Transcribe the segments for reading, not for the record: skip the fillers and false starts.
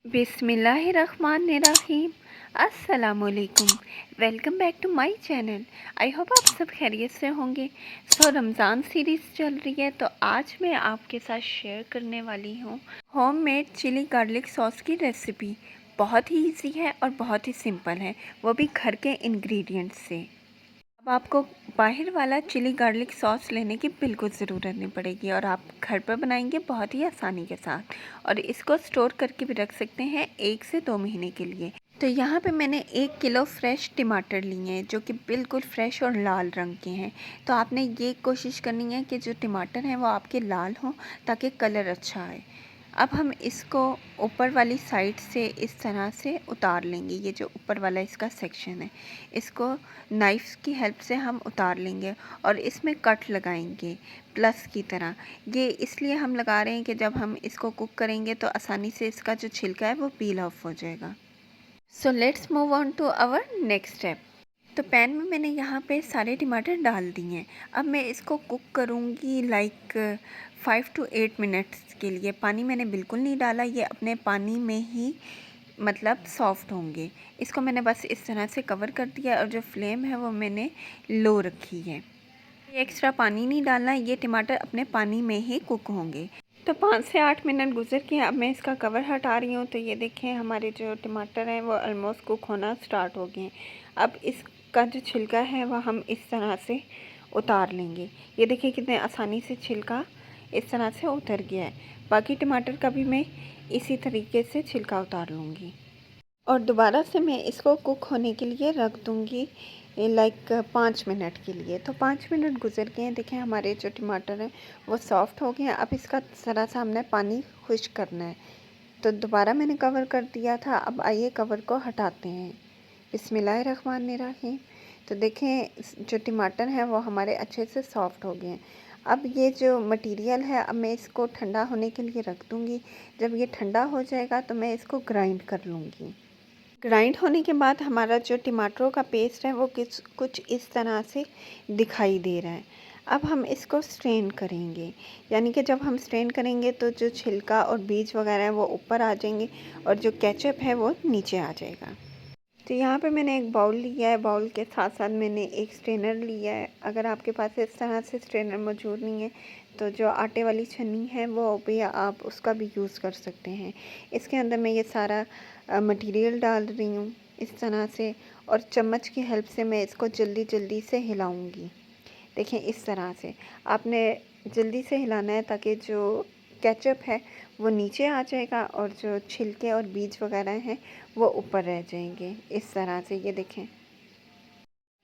बिस्मिल्लाहिर्रहमानिर्रहीम। अस्सलामुअलैकुम। Welcome back to my channel. I hope आप सब खैरियत से होंगे। रमज़ान सीरीज़ चल रही है, तो आज मैं आपके साथ शेयर करने वाली हूँ होममेड चिली गार्लिक सॉस की रेसिपी। बहुत ही इजी है और बहुत ही सिंपल है, वो भी घर के इंग्रेडिएंट्स से। अब आपको बाहर वाला चिली गार्लिक सॉस लेने की बिल्कुल ज़रूरत नहीं पड़ेगी और आप घर पर बनाएंगे बहुत ही आसानी के साथ। और इसको स्टोर करके भी रख सकते हैं 1 से 2 महीने के लिए। तो यहाँ पे मैंने 1 किलो फ्रेश टमाटर लिए हैं, जो कि बिल्कुल फ्रेश और लाल रंग के हैं। तो आपने ये कोशिश करनी है कि जो टमाटर हैं वो आपके लाल हों, ताकि कलर अच्छा आए। अब हम इसको ऊपर वाली साइड से इस तरह से उतार लेंगे। ये जो ऊपर वाला इसका सेक्शन है, इसको नाइफ़ की हेल्प से हम उतार लेंगे और इसमें कट लगाएंगे प्लस की तरह। ये इसलिए हम लगा रहे हैं कि जब हम इसको कुक करेंगे तो आसानी से इसका जो छिलका है वो पील ऑफ हो जाएगा। So let's move on to our next step. तो पैन में मैंने यहाँ पे सारे टमाटर डाल दिए हैं। अब मैं इसको कुक करूँगी लाइक 5 to 8 मिनट्स के लिए। पानी मैंने बिल्कुल नहीं डाला, ये अपने पानी में ही मतलब सॉफ्ट होंगे। इसको मैंने बस इस तरह से कवर कर दिया और जो फ्लेम है वो मैंने लो रखी है। ये एक्स्ट्रा पानी नहीं डालना, ये टमाटर अपने पानी में ही कुक होंगे। तो 5 से 8 मिनट गुजर के अब मैं इसका कवर हटा रही हूँ। तो ये देखें, हमारे जो टमाटर हैं वो ऑलमोस्ट कुक होना स्टार्ट हो गए हैं। अब इसका जो छिलका है वह हम इस तरह से उतार लेंगे। ये देखिए कितने आसानी से छिलका इस तरह से उतर गया है। बाकी टमाटर का भी मैं इसी तरीके से छिलका उतार लूँगी और दोबारा से मैं इसको कुक होने के लिए रख दूँगी लाइक 5 मिनट के लिए। तो 5 मिनट गुजर गए हैं। देखें हमारे जो टमाटर हैं वो सॉफ्ट हो गए हैं। अब इसका ज़रा सा हमने पानी खुश्क करना है। तो दोबारा मैंने कवर कर दिया था। अब आइए कवर को हटाते हैं। बिस्मिल्लाहिर्रहमानिर्रहीम। तो देखें जो टमाटर हैं वो हमारे अच्छे से सॉफ्ट हो गए हैं। अब ये जो मटेरियल है, अब मैं इसको ठंडा होने के लिए रख दूँगी। जब ये ठंडा हो जाएगा तो मैं इसको ग्राइंड कर लूँगी। ग्राइंड होने के बाद हमारा जो टमाटरों का पेस्ट है वो कुछ इस तरह से दिखाई दे रहा है। अब हम इसको स्ट्रेन करेंगे, यानी कि जब हम स्ट्रेन करेंगे तो जो छिलका और बीज वगैरह है वो ऊपर आ जाएंगे और जो केचप है वो नीचे आ जाएगा। तो यहाँ पे मैंने एक बाउल लिया है, बाउल के साथ साथ मैंने एक स्ट्रेनर लिया है। अगर आपके पास इस तरह से स्ट्रेनर मौजूद नहीं है तो जो आटे वाली छन्नी है वो भी आप उसका भी यूज़ कर सकते हैं। इसके अंदर मैं ये सारा मटेरियल डाल रही हूँ इस तरह से, और चम्मच की हेल्प से मैं इसको जल्दी जल्दी से हिलाऊंगी। देखें इस तरह से आपने जल्दी से हिलाना है ताकि जो केचप है वो नीचे आ जाएगा और जो छिलके और बीज वगैरह हैं वो ऊपर रह जाएंगे। इस तरह से ये देखें,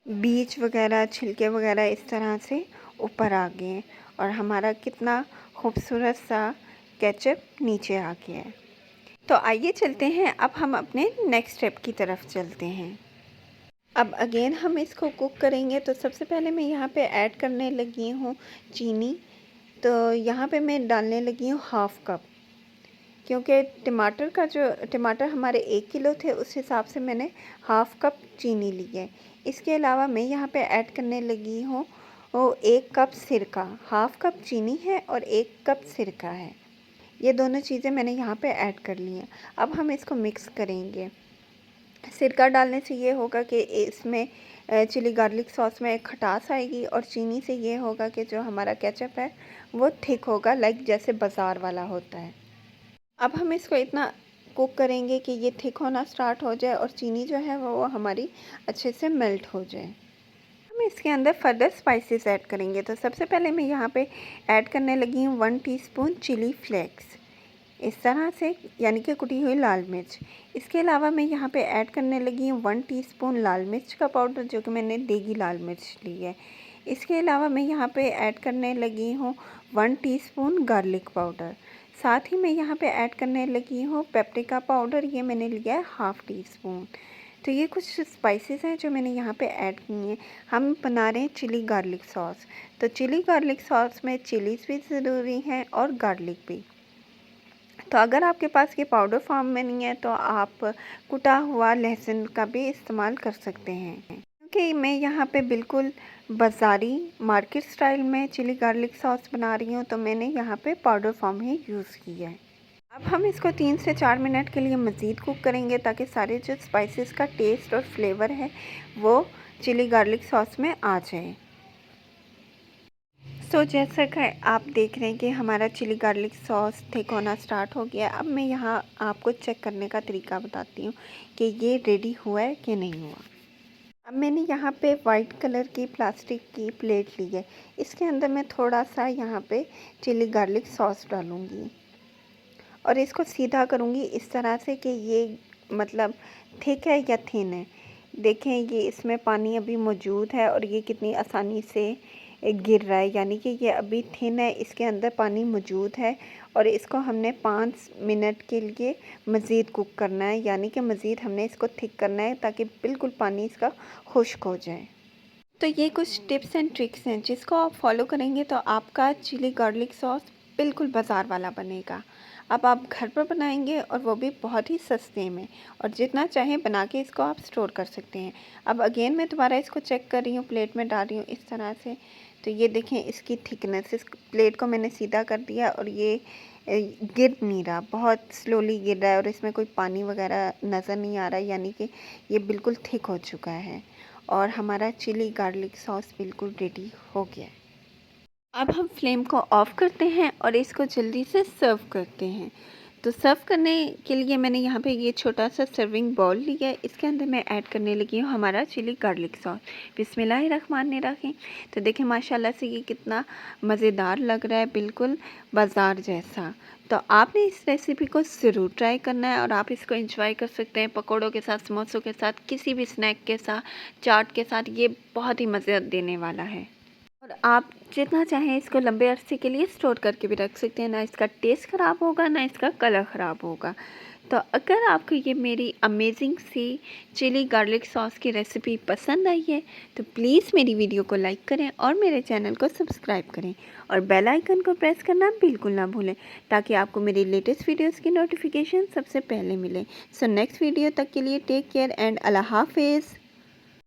बीज वगैरह छिलके वगैरह इस तरह से ऊपर आ गए हैं और हमारा कितना खूबसूरत सा केचप नीचे आ गया है। तो आइए चलते हैं, अब हम अपने नेक्स्ट स्टेप की तरफ चलते हैं। अब अगेन हम इसको कुक करेंगे। तो सबसे पहले मैं यहाँ पे ऐड करने लगी हूँ चीनी। तो यहाँ पे मैं डालने लगी हूँ 1/2 कप, क्योंकि टमाटर हमारे 1 किलो थे, उस हिसाब से मैंने 1/2 कप चीनी ली है। इसके अलावा मैं यहाँ पे ऐड करने लगी हूँ वो 1 कप सिरका। 1/2 कप चीनी है और 1 कप सिरका है। ये दोनों चीज़ें मैंने यहाँ पे ऐड कर ली हैं। अब हम इसको मिक्स करेंगे। सिरका डालने से ये होगा कि इसमें चिली गार्लिक सॉस में एक खटास आएगी, और चीनी से ये होगा कि जो हमारा केचप है वो थिक होगा, लाइक जैसे बाज़ार वाला होता है। अब हम इसको इतना कुक करेंगे कि ये थिक होना स्टार्ट हो जाए और चीनी जो है वो हमारी अच्छे से मेल्ट हो जाए। हम इसके अंदर फर्दर स्पाइसेस ऐड करेंगे। तो सबसे पहले मैं यहाँ पे ऐड करने लगी हूँ 1 टीस्पून चिली फ्लेक्स, इस तरह से, यानी कि कुटी हुई लाल मिर्च। इसके अलावा मैं यहाँ पे ऐड करने लगी हूँ 1 टीस्पून लाल मिर्च का पाउडर, जो कि मैंने देगी लाल मिर्च ली है। इसके अलावा मैं यहाँ पे ऐड करने लगी हूँ 1 टीस्पून गार्लिक पाउडर। साथ ही मैं यहाँ पे ऐड करने लगी हूँ पेपरिका पाउडर, ये मैंने लिया है 1/2 टीस्पून। तो ये कुछ स्पाइसेस हैं जो मैंने यहाँ पे ऐड किए हैं। हम बना रहे हैं चिली गार्लिक सॉस। तो चिली गार्लिक सॉस में चिलीज़ भी ज़रूरी हैं और गार्लिक भी। तो अगर आपके पास ये पाउडर फॉर्म में नहीं है तो आप कुटा हुआ लहसुन का भी इस्तेमाल कर सकते हैं। क्योंकि मैं यहाँ पे बिल्कुल बाज़ारी मार्केट स्टाइल में चिली गार्लिक सॉस बना रही हूँ, तो मैंने यहाँ पे पाउडर फॉर्म ही यूज़ की है। अब हम इसको 3 से 4 मिनट के लिए मज़ीद कुक करेंगे ताकि सारे जो स्पाइसेस का टेस्ट और फ्लेवर है वो चिली गार्लिक सॉस में आ जाए। तो जैसा कि आप देख रहे हैं कि हमारा चिली गार्लिक सॉस थिक होना स्टार्ट हो गया। अब मैं यहाँ आपको चेक करने का तरीका बताती हूँ कि ये रेडी हुआ है कि नहीं हुआ। अब मैंने यहाँ पे वाइट कलर की प्लास्टिक की प्लेट ली है। इसके अंदर मैं थोड़ा सा यहाँ पे चिली गार्लिक सॉस डालूँगी और इसको सीधा करूँगी इस तरह से कि ये मतलब थिक है या थिन है। देखें ये इसमें पानी अभी मौजूद है और ये कितनी आसानी से गिर रहा है, यानी कि ये अभी थिन है, इसके अंदर पानी मौजूद है और इसको हमने 5 मिनट के लिए मज़ीद कुक करना है, यानी कि मज़ीद हमने इसको थिक करना है ताकि बिल्कुल पानी इसका खुश्क हो जाए। तो ये कुछ टिप्स एंड ट्रिक्स हैं जिसको आप फॉलो करेंगे तो आपका चिली गार्लिक सॉस बिल्कुल बाज़ार वाला बनेगा। अब आप घर पर बनाएंगे और वो भी बहुत ही सस्ते में, और जितना चाहें बना के इसको आप स्टोर कर सकते हैं। अब अगेन मैं दोबारा इसको चेक कर रही हूँ, प्लेट में डाल रही हूँ इस तरह से। तो ये देखें इसकी थिकनेस, इस प्लेट को मैंने सीधा कर दिया और ये गिर नहीं रहा, बहुत स्लोली गिर रहा है और इसमें कोई पानी वगैरह नज़र नहीं आ रहा, यानी कि ये बिल्कुल थिक हो चुका है और हमारा चिली गार्लिक सॉस बिल्कुल रेडी हो गया है। अब हम फ्लेम को ऑफ़ करते हैं और इसको जल्दी से सर्व करते हैं। तो सर्व करने के लिए मैंने यहाँ पे ये छोटा सा सर्विंग बाउल लिया है। इसके अंदर मैं ऐड करने लगी हूँ हमारा चिली गार्लिक सॉस। बिस्मिल्लाहिर्रहमानिर्रहीम। तो देखें माशाल्लाह से ये कितना मज़ेदार लग रहा है, बिल्कुल बाज़ार जैसा। तो आपने इस रेसिपी को ज़रूर ट्राई करना है और आप इसको एंजॉय कर सकते हैं पकौड़ों के साथ, समोसों के साथ, किसी भी स्नैक के साथ, चाट के साथ। ये बहुत ही मज़े देने वाला है और आप जितना चाहें इसको लंबे अरसे के लिए स्टोर करके भी रख सकते हैं। ना इसका टेस्ट ख़राब होगा, ना इसका कलर ख़राब होगा। तो अगर आपको ये मेरी अमेजिंग सी चिली गार्लिक सॉस की रेसिपी पसंद आई है तो प्लीज़ मेरी वीडियो को लाइक करें और मेरे चैनल को सब्सक्राइब करें और बेल आइकन को प्रेस करना बिल्कुल ना भूलें ताकि आपको मेरी लेटेस्ट वीडियोज़ की नोटिफिकेशन सबसे पहले मिले। सो नेक्स्ट वीडियो तक के लिए टेक केयर एंड अल्लाह हाफिज़।